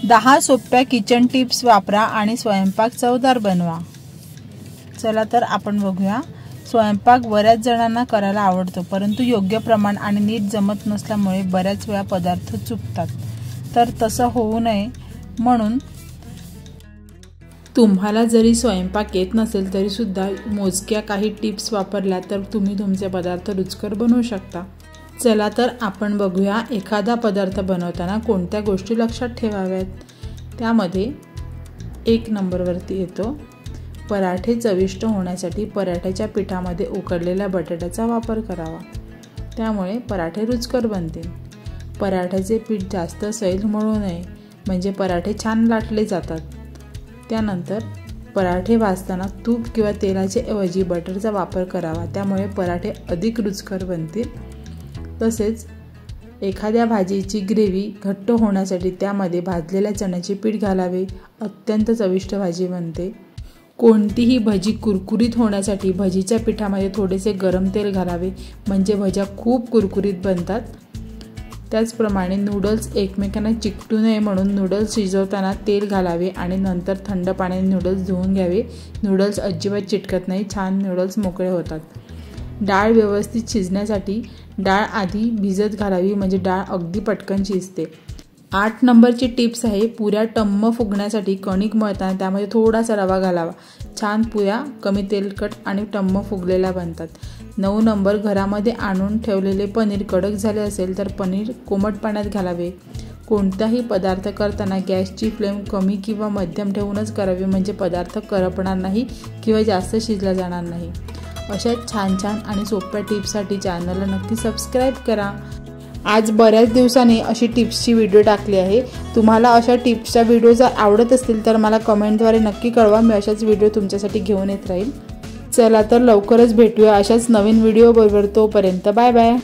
10 सोप्या kitchen tips वापरा आणि स्वयंपाक चवदार बनवा। चला तर आपण बघूया। स्वयंपाक बऱ्याच जणांना करायला आवडतो, परंतु योग्य प्रमाण आणि नीट जमत नसल्यामुळे बऱ्याच वेळा पदार्थ चुकतात। तर तसं होऊ नये म्हणून तुम्हाला जरी स्वयंपाक येत नसेल तरी सुद्धा मोजक्या काही टिप्स वापरल्या तर तुम्ही तुमचे पदार्थ रुचकर बनवू शकता। चला तर आपण बघूया एखादा पदार्थ बनवताना कोणत्या गोष्टी लक्षात ठेवाव्यात। त्यामध्ये 1 नंबरवरती येतो पराठे चविष्ट होण्यासाठी पराठ्याच्या पिठामध्ये उकडलेल्या बटाट्याचा वापर करावा, त्यामुळे पराठे रुचकर बनतील। पराठ्याचे पीठ जास्त सैल मळू नये, म्हणजे पराठे छान लाटले जातात। त्यानंतर पराठे भाजताना तूप किंवा तेलाच्या ऐवजी बटरचा वापर करावा, त्यामुळे पराठे अधिक रुचकर बनतील। तसेच एखाद्या भाजीची ग्रेव्ही घट्ट होण्यासाठी त्यामध्ये भाजलेल्या चण्याचे पीठ घालावे, अत्यंत चविष्ट भाजी बनते। कोणतीही भजी कुरकुरीत होण्यासाठी भजीच्या पिठामध्ये थोडेसे गरम तेल घालावे, म्हणजे भज्या खूप कुरकुरीत बनतात। त्याचप्रमाणे नूडल्स एकमेकांना चिकटू नये म्हणून नूडल्स शिजवताना तेल घालावे आणि नंतर थंड पाण्याने नूडल्स धुवून घ्यावे। नूडल्स अजिबात चिटकत नाही, छान नूडल्स मोकळे होतात। डाळ व्यवस्थित शिजण्यासाठी डाळ आधी भिजत घालावी, म्हणजे डाळ अगदी पटकन शिजते। 8 नंबरची टिप्स आहे पुऱ्या टम्म फुगण्यासाठी कणिक मळताना त्यामध्ये थोडासा रवा घालावा, छान पुऱ्या कमी तेलकट आणि टम्म फुगलेल्या बनतात। 9 नंबर घरामध्ये आणून ठेवलेले पनीर कडक झाले असेल तर पनीर कोमट पाण्यात घालावे। कोणताही पदार्थ करताना गॅसची फ्लेम कमी किंवा मध्यम ठेवूनच करावी, म्हणजे पदार्थ करपणार नाही किंवा जास्त शिजला जाणार नाही। अशा छान छान आणि सोप्या टिप्ससाठी चॅनलला नक्की सबस्क्राईब करा। आज बऱ्याच दिवसांनी अशी टिप्सची व्हिडिओ टाकली आहे। तुम्हाला अशा टिप्सच्या व्हिडिओ जर आवडत असतील तर मला कमेंटद्वारे नक्की कळवा, मी अशाच व्हिडिओ तुमच्यासाठी घेऊन येत राहील। चला तर लवकरच भेटूया अशाच नवीन व्हिडिओ बरोबर, तोपर्यंत बाय बाय।